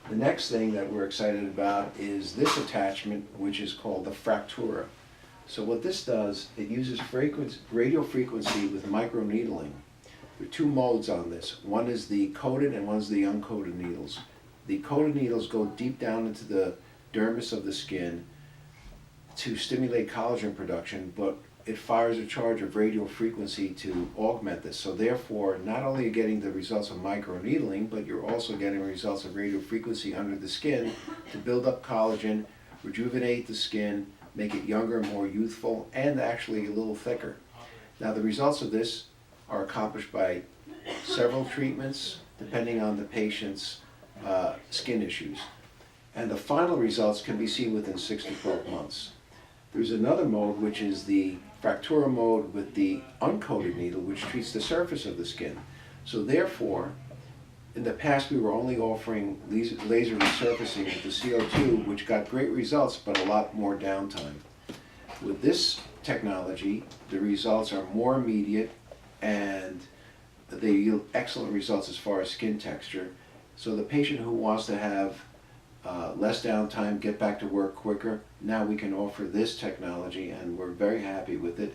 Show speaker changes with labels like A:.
A: The next thing that we're excited about is this attachment, which is called the Fractora. So what this does, it uses radio frequency with microneedling. There are two modes on this. One is the coated and one is the uncoated needles. The coated needles go deep down into the dermis of the skin to stimulate collagen production, but it fires a charge of radio frequency to augment this. So therefore, not only are you getting the results of microneedling, but you're also getting results of radio frequency under the skin to build up collagen, rejuvenate the skin, make it younger, more youthful, and actually a little thicker. Now the results of this are accomplished by several treatments depending on the patient's skin issues. And the final results can be seen within 6 to 12 months. There's another mode, which is the Fractora mode with the uncoated needle, which treats the surface of the skin. So therefore, in the past we were only offering laser resurfacing with the CO2, which got great results, but a lot more downtime. With this technology, the results are more immediate and they yield excellent results as far as skin texture. So the patient who wants to have less downtime, get back to work quicker, now we can offer this technology and we're very happy with it.